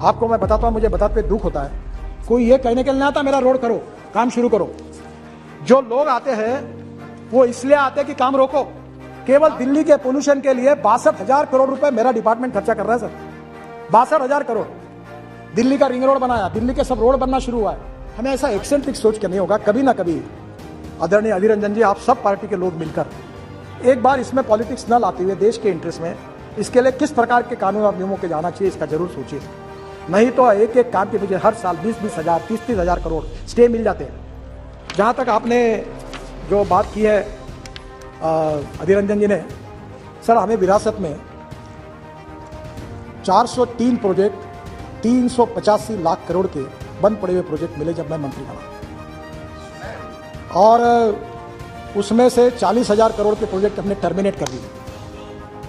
आपको मैं बताता हूं, मुझे बताते हुए दुख होता है। कोई ये कहने के लिए नहीं आता मेरा रोड करो, काम शुरू करो। जो लोग आते हैं वो इसलिए आते हैं कि काम रोको। केवल दिल्ली के पोल्यूशन के लिए 62,000 करोड़ रुपए मेरा डिपार्टमेंट खर्चा कर रहा है सर। 62,000 करोड़। दिल्ली का रिंग रोड बनाया, दिल्ली के सब रोड बनना शुरू हुआ है। हमें ऐसा एक्सेंट्रिक सोच के नहीं होगा कभी ना कभी। आदरणीय अधीर रंजन जी, आप सब पार्टी के लोग मिलकर एक बार इसमें पॉलिटिक्स न लाते हुए देश के इंटरेस्ट में इसके लिए किस प्रकार के कानून और नियमों के जाना चाहिए इसका जरूर सोचिए। नहीं तो एक एक काम के पीछे हर साल 20-20 हजार 30-30 हजार करोड़ स्टे मिल जाते हैं। जहाँ तक आपने जो बात की है अधीर रंजन जी ने, सर हमें विरासत में 403 प्रोजेक्ट 385 लाख करोड़ के बंद पड़े हुए प्रोजेक्ट मिले जब मैं मंत्री बना, और उसमें से 40,000 करोड़ के प्रोजेक्ट हमने टर्मिनेट कर दिए।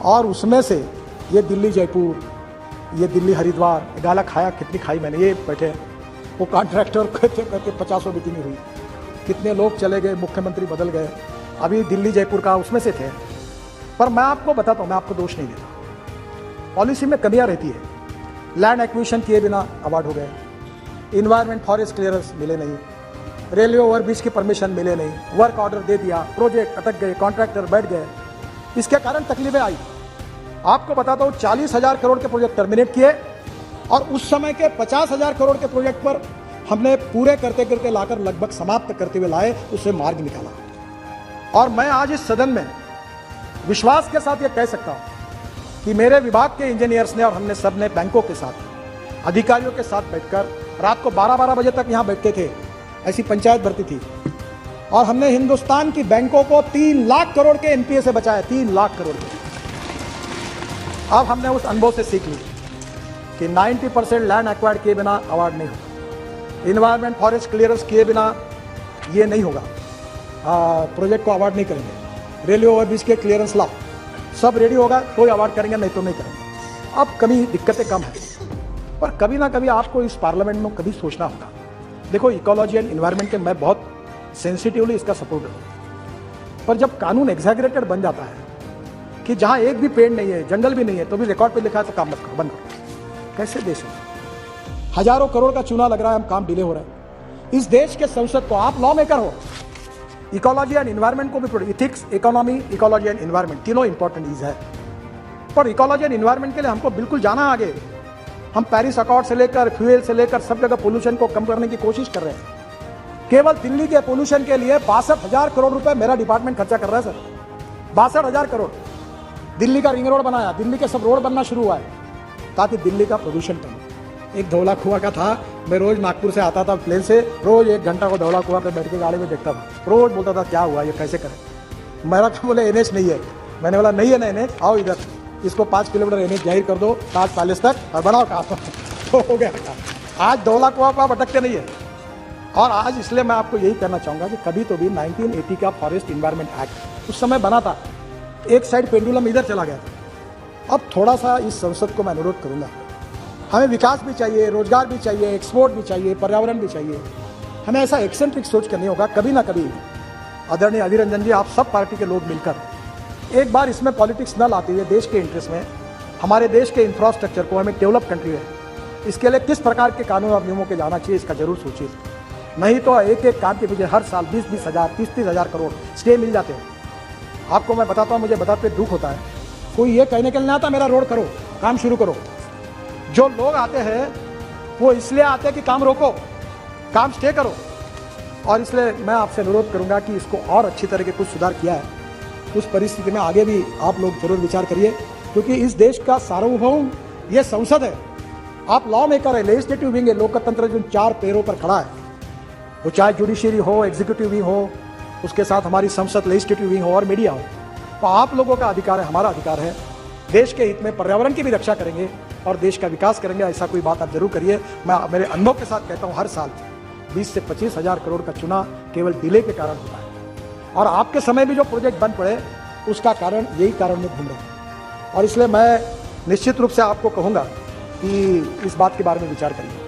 और उसमें से ये दिल्ली जयपुर, ये दिल्ली हरिद्वार, गाला खाया कितनी खाई मैंने, ये बैठे वो कॉन्ट्रैक्टर करके 50 मीटिंग हुई, कितने लोग चले गए, मुख्यमंत्री बदल गए, अभी दिल्ली जयपुर का उसमें से थे। पर मैं आपको बताता हूँ, मैं आपको दोष नहीं देता, पॉलिसी में कमियां रहती है। लैंड एक्विजिशन किए बिना अवार्ड हो गए, इन्वायरमेंट फॉरेस्ट क्लियरेंस मिले नहीं, रेलवे ओवरब्रिज की परमिशन मिले नहीं, वर्क ऑर्डर दे दिया, प्रोजेक्ट अटक गए, कॉन्ट्रैक्टर बैठ गए, इसके कारण तकलीफें आई। आपको बताता हूँ 40,000 करोड़ के प्रोजेक्ट टर्मिनेट किए और उस समय के 50,000 करोड़ के प्रोजेक्ट पर हमने पूरे करते करते लाकर लगभग समाप्त करते हुए लाए, उससे मार्ग निकाला। और मैं आज इस सदन में विश्वास के साथ ये कह सकता हूँ कि मेरे विभाग के इंजीनियर्स ने और हमने सब ने बैंकों के साथ, अधिकारियों के साथ बैठकर रात को 12-12 बजे तक यहाँ बैठते थे, ऐसी पंचायत भर्ती थी, और हमने हिंदुस्तान की बैंकों को 3 लाख करोड़ के एनपीए से बचाया, 3 लाख करोड़ के। अब हमने उस अनुभव से सीख ली कि 90% लैंड एक्वायर्ड किए बिना अवार्ड नहीं होगा, इन्वायरमेंट फॉरेस्ट क्लियरेंस किए बिना ये नहीं होगा, प्रोजेक्ट को अवार्ड नहीं करेंगे, रेलवे ओवरब्रिज के क्लियरेंस लाओ, सब रेडी होगा तो अवार्ड करेंगे, नहीं तो नहीं करेंगे। अब कभी दिक्कतें कम है, पर कभी ना कभी आपको इस पार्लियामेंट में कभी सोचना होगा। देखो, इकोलॉजी एंड इन्वायरमेंट के मैं बहुत सेंसिटिवली इसका सपोर्ट हूँ, पर जब कानून एग्जैगरेटेड बन जाता है कि जहाँ एक भी पेड़ नहीं है, जंगल भी नहीं है, तो भी रिकॉर्ड पे लिखा है तो काम मत करो, बंद करो, कैसे देश है? हजारों करोड़ का चुनाव लग रहा है, हम काम डिले हो रहा है। इस देश के संसद को आप लॉ मेकर हो, इकोलॉजी एंड इन्वायरमेंट को भी, ethics, economy, ecology and environment तीनों इंपॉर्टेंट चीज है, पर इकोलॉजी एंड इन्वायरमेंट के लिए हमको बिल्कुल जाना आगे। हम पेरिस अकॉर्ड से लेकर फ्यूल से लेकर सब जगह पोल्यूशन को कम करने की कोशिश कर रहे हैं। केवल दिल्ली के पोल्यूशन के लिए 62,000 करोड़ रुपए मेरा डिपार्टमेंट खर्चा कर रहा है सर। 62,000 करोड़। दिल्ली का रिंग रोड बनाया, दिल्ली के सब रोड बनना शुरू हुआ है ताकि दिल्ली का प्रदूषण कम। एक धौला कुआं का था, मैं रोज नागपुर से आता था प्लेन से, रोज 1 घंटा को धौला कुआं पे बैठ के गाड़ी में देखता था, रोज बोलता था क्या हुआ, ये कैसे करें। मेरा तो बोले एनएच नहीं है, मैंने बोला नहीं है ना एनएच, आओ इधर, इसको 5 किलोमीटर एनएच जाहिर कर दो ताज पैलेस तक और बनाओ काम, तो हो गया काम। आज धौला कुआं को आप अटकते नहीं है। और आज इसलिए मैं आपको यही कहना चाहूँगा कि कभी तो भी 1980 का फॉरेस्ट इन्वायरमेंट एक्ट उस समय बना था, एक साइड पेंडुलम इधर चला गया था। अब थोड़ा सा इस संसद को मैं अनुरोध करूँगा, हमें विकास भी चाहिए, रोजगार भी चाहिए, एक्सपोर्ट भी चाहिए, पर्यावरण भी चाहिए। हमें ऐसा एक्सेंट्रिक सोच के नहीं होगा कभी ना कभी। आदरणीय अधीर रंजन जी, आप सब पार्टी के लोग मिलकर एक बार इसमें पॉलिटिक्स न लाते हुए देश के इंटरेस्ट में, हमारे देश के इंफ्रास्ट्रक्चर को, हमें डेवलप कंट्री है, इसके लिए किस प्रकार के कानून और नियमों के जाना चाहिए इसका जरूर सोचिए। नहीं तो एक एक काम के पीछे हर साल 20-20 हजार 30-30 हजार करोड़ स्टे मिल जाते हैं। आपको मैं बताता हूँ, मुझे बताते हुए दुख होता है। कोई ये कहने के लिए नहीं आता मेरा रोड करो, काम शुरू करो। जो लोग आते हैं वो इसलिए आते हैं कि काम रोको, काम स्टे करो। और इसलिए मैं आपसे अनुरोध करूंगा कि इसको और अच्छी तरह के कुछ सुधार किया है, उस परिस्थिति में आगे भी आप लोग जरूर विचार करिए, क्योंकि इस देश का सार्वभौम ये संसद है। आप लॉ मेकर है, लेजिस्लेटिव विंग है, लोकतंत्र जो 4 पैरों पर खड़ा है, वो चाहे जुडिशरी हो, एग्जीक्यूटिव विंग हो, उसके साथ हमारी संसद लेजिस्लेटिव विंग हो और मीडिया हो, तो आप लोगों का अधिकार है, हमारा अधिकार है। देश के हित में पर्यावरण की भी रक्षा करेंगे और देश का विकास करेंगे, ऐसा कोई बात आप जरूर करिए। मैं मेरे अनुभव के साथ कहता हूँ, हर साल 20 से 25 हजार करोड़ का चुनाव केवल डिले के कारण होता है, और आपके समय भी जो प्रोजेक्ट बंद पड़े उसका कारण यही कारण में घूम रहे हैं। और इसलिए मैं निश्चित रूप से आपको कहूँगा कि इस बात के बारे में विचार करिए।